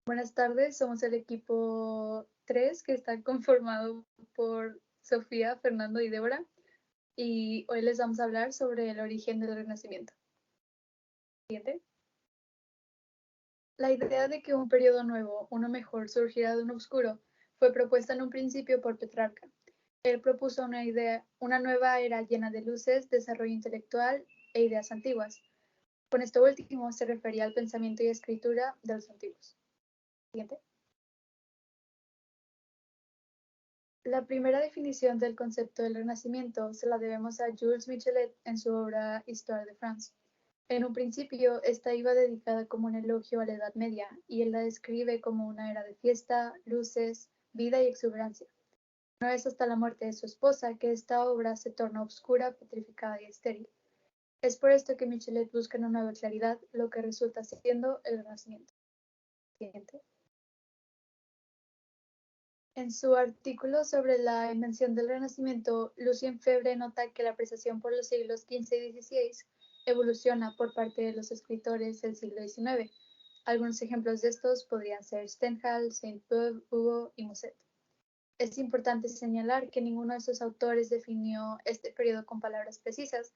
Buenas tardes, somos el equipo 3 que está conformado por Sofía, Fernando y Débora, y hoy les vamos a hablar sobre el origen del Renacimiento. Siguiente. La idea de que un periodo nuevo, uno mejor, surgiera de un oscuro, fue propuesta en un principio por Petrarca. Él propuso una nueva era llena de luces, desarrollo intelectual e ideas antiguas. Con esto último se refería al pensamiento y escritura de los antiguos. Siguiente. La primera definición del concepto del Renacimiento se la debemos a Jules Michelet en su obra Histoire de France. En un principio, esta iba dedicada como un elogio a la Edad Media, y él la describe como una era de fiesta, luces, vida y exuberancia. No es hasta la muerte de su esposa que esta obra se torna oscura, petrificada y estéril. Es por esto que Michelet busca una nueva claridad, lo que resulta siendo el Renacimiento. Siguiente. En su artículo sobre la invención del Renacimiento, Lucien Febvre nota que la apreciación por los siglos XV y XVI evoluciona por parte de los escritores del siglo XIX. Algunos ejemplos de estos podrían ser Stendhal, Sainte-Beuve, Hugo y Musset. Es importante señalar que ninguno de estos autores definió este periodo con palabras precisas,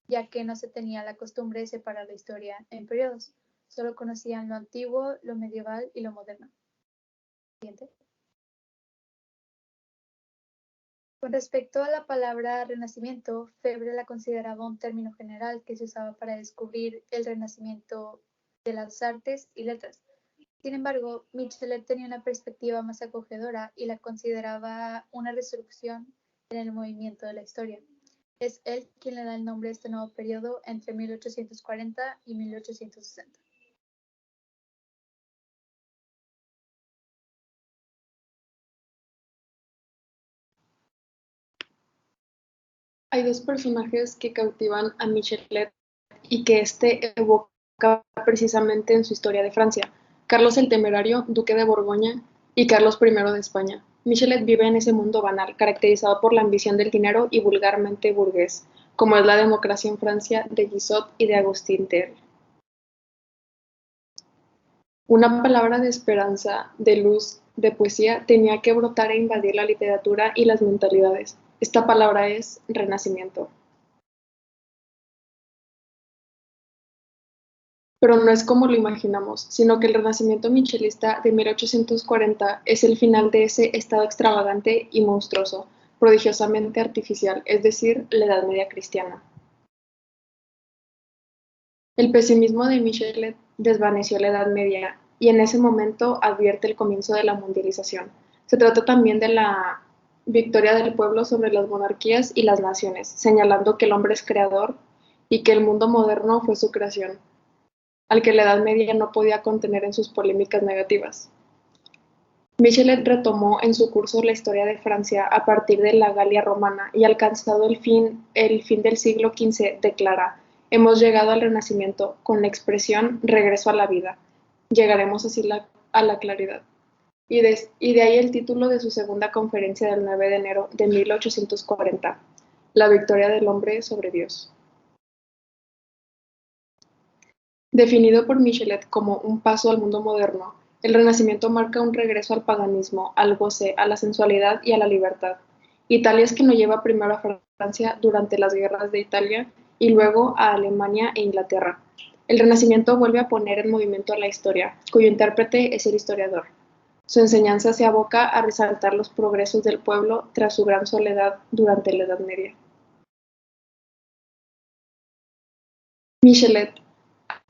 ya que no se tenía la costumbre de separar la historia en periodos. Solo conocían lo antiguo, lo medieval y lo moderno. Siguiente. Con respecto a la palabra renacimiento, Febvre la consideraba un término general que se usaba para descubrir el renacimiento de las artes y letras. Sin embargo, Michelet tenía una perspectiva más acogedora y la consideraba una resurrección en el movimiento de la historia. Es él quien le da el nombre a este nuevo periodo entre 1840 y 1860. Hay dos personajes que cautivan a Michelet y que éste evoca precisamente en su historia de Francia: Carlos el Temerario, duque de Borgoña, y Carlos I de España. Michelet vive en ese mundo banal, caracterizado por la ambición del dinero y vulgarmente burgués, como es la democracia en Francia de Guizot y de Agustín Thierry. Una palabra de esperanza, de luz, de poesía tenía que brotar e invadir la literatura y las mentalidades. Esta palabra es renacimiento. Pero no es como lo imaginamos, sino que el renacimiento michelista de 1840 es el final de ese estado extravagante y monstruoso, prodigiosamente artificial, es decir, la Edad Media cristiana. El pesimismo de Michelet desvaneció la Edad Media y en ese momento advierte el comienzo de la mundialización. Se trata también de la victoria del pueblo sobre las monarquías y las naciones, señalando que el hombre es creador y que el mundo moderno fue su creación, al que la Edad Media no podía contener en sus polémicas negativas. Michelet retomó en su curso la historia de Francia a partir de la Galia romana y alcanzado el fin del siglo XV declara: hemos llegado al Renacimiento con la expresión regreso a la vida. Llegaremos así a la claridad. Y de ahí el título de su segunda conferencia del 9 de enero de 1840, La victoria del hombre sobre Dios. Definido por Michelet como un paso al mundo moderno, el Renacimiento marca un regreso al paganismo, al goce, a la sensualidad y a la libertad. Italia es quien lo lleva primero a Francia durante las guerras de Italia y luego a Alemania e Inglaterra. El Renacimiento vuelve a poner en movimiento a la historia, cuyo intérprete es el historiador. Su enseñanza se aboca a resaltar los progresos del pueblo tras su gran soledad durante la Edad Media. Michelet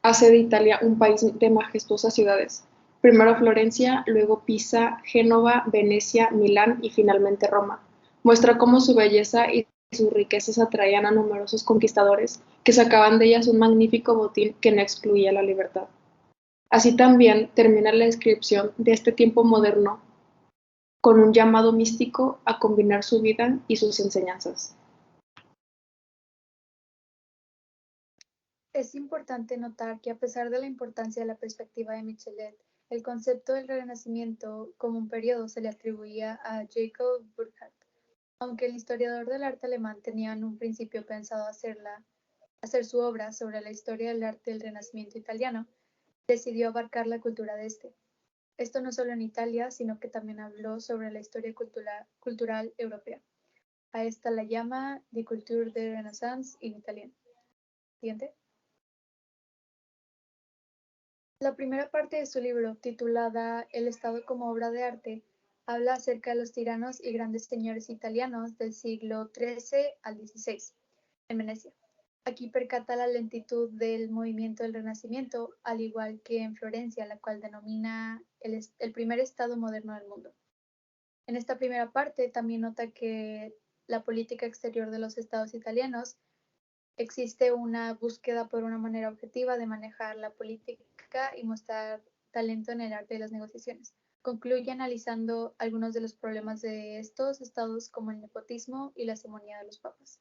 hace de Italia un país de majestuosas ciudades. Primero Florencia, luego Pisa, Génova, Venecia, Milán y finalmente Roma. Muestra cómo su belleza y sus riquezas atraían a numerosos conquistadores que sacaban de ellas un magnífico botín que no excluía la libertad. Así también termina la descripción de este tiempo moderno con un llamado místico a combinar su vida y sus enseñanzas. Es importante notar que a pesar de la importancia de la perspectiva de Michelet, el concepto del Renacimiento como un periodo se le atribuía a Jacob Burckhardt. Aunque el historiador del arte alemán tenía en un principio pensado hacer su obra sobre la historia del arte del Renacimiento italiano, decidió abarcar la cultura de este. Esto no solo en Italia, sino que también habló sobre la historia cultural europea. A esta la llama Die Kultur der Renaissance en italiano. Siguiente. La primera parte de su libro, titulada El Estado como obra de arte, habla acerca de los tiranos y grandes señores italianos del siglo XIII al XVI en Venecia. Aquí percata la lentitud del movimiento del Renacimiento, al igual que en Florencia, la cual denomina el primer estado moderno del mundo. En esta primera parte también nota que la política exterior de los estados italianos existe una búsqueda por una manera objetiva de manejar la política y mostrar talento en el arte de las negociaciones. Concluye analizando algunos de los problemas de estos estados como el nepotismo y la hegemonía de los papas.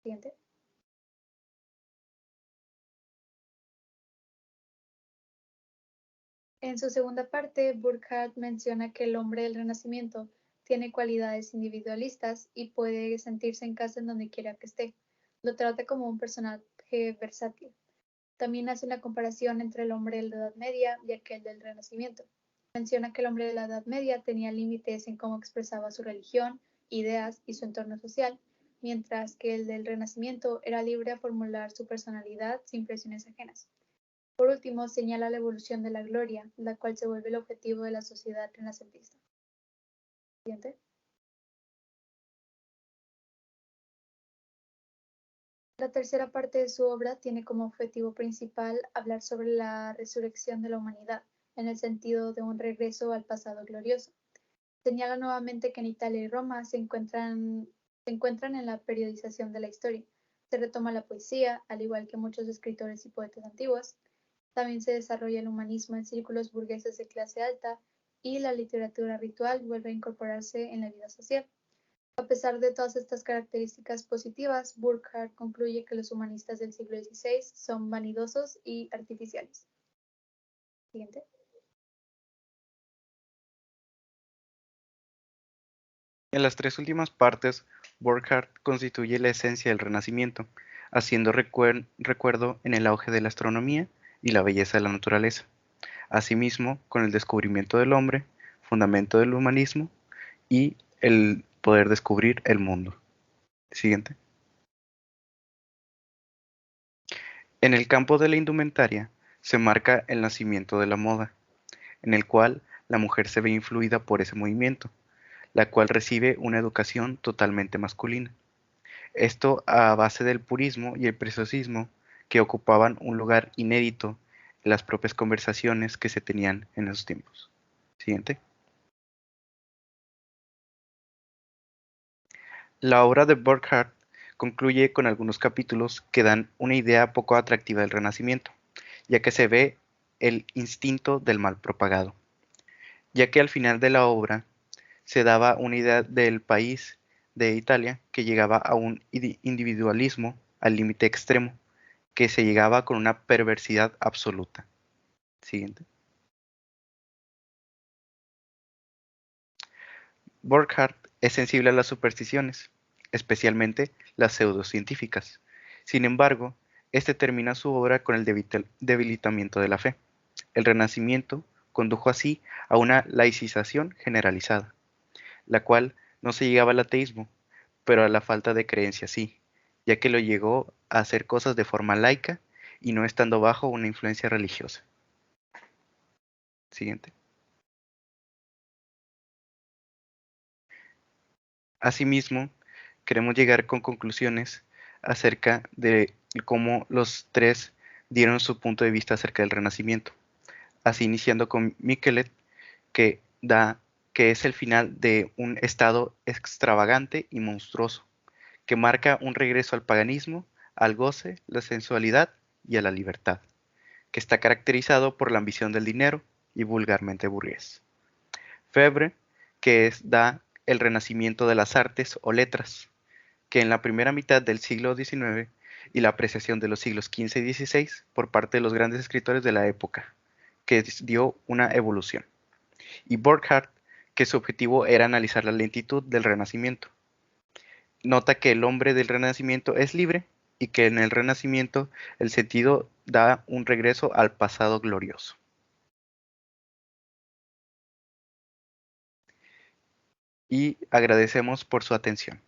Siguiente. En su segunda parte, Burckhardt menciona que el hombre del Renacimiento tiene cualidades individualistas y puede sentirse en casa en donde quiera que esté. Lo trata como un personaje versátil. También hace una comparación entre el hombre de la Edad Media y aquel del Renacimiento. Menciona que el hombre de la Edad Media tenía límites en cómo expresaba su religión, ideas y su entorno social, mientras que el del Renacimiento era libre a formular su personalidad sin presiones ajenas. Por último, señala la evolución de la gloria, la cual se vuelve el objetivo de la sociedad renacentista. Siguiente. La tercera parte de su obra tiene como objetivo principal hablar sobre la resurrección de la humanidad, en el sentido de un regreso al pasado glorioso. Señala nuevamente que en Italia y Roma se encuentran en la periodización de la historia. Se retoma la poesía, al igual que muchos escritores y poetas antiguos. También se desarrolla el humanismo en círculos burgueses de clase alta y la literatura ritual vuelve a incorporarse en la vida social. A pesar de todas estas características positivas, Burckhardt concluye que los humanistas del siglo XVI son vanidosos y artificiales. Siguiente. En las tres últimas partes, Burckhardt constituye la esencia del Renacimiento, haciendo recuerdo en el auge de la astronomía y la belleza de la naturaleza, asimismo con el descubrimiento del hombre, fundamento del humanismo y el poder descubrir el mundo. Siguiente. En el campo de la indumentaria se marca el nacimiento de la moda, en el cual la mujer se ve influida por ese movimiento, la cual recibe una educación totalmente masculina. Esto a base del purismo y el preciosismo que ocupaban un lugar inédito en las propias conversaciones que se tenían en esos tiempos. Siguiente. La obra de Burckhardt concluye con algunos capítulos que dan una idea poco atractiva del Renacimiento, ya que se ve el instinto del mal propagado, ya que al final de la obra se daba una idea del país de Italia que llegaba a un individualismo al límite extremo, que se llegaba con una perversidad absoluta. Siguiente. Burckhardt es sensible a las supersticiones, especialmente las pseudocientíficas. Sin embargo, este termina su obra con el debilitamiento de la fe. El Renacimiento condujo así a una laicización generalizada, la cual no se llegaba al ateísmo, pero a la falta de creencia sí, ya que lo llegó a hacer cosas de forma laica y no estando bajo una influencia religiosa. Siguiente. Asimismo, queremos llegar con conclusiones acerca de cómo los tres dieron su punto de vista acerca del Renacimiento. Así iniciando con Michelet, que es el final de un estado extravagante y monstruoso, que marca un regreso al paganismo, al goce, la sensualidad y a la libertad, que está caracterizado por la ambición del dinero y vulgarmente burgués. Febre, da el renacimiento de las artes o letras, que en la primera mitad del siglo XIX y la apreciación de los siglos XV y XVI por parte de los grandes escritores de la época, que dio una evolución. Y Burckhardt, que su objetivo era analizar la lentitud del Renacimiento. Nota que el hombre del Renacimiento es libre y que en el Renacimiento el sentido da un regreso al pasado glorioso. y agradecemos por su atención.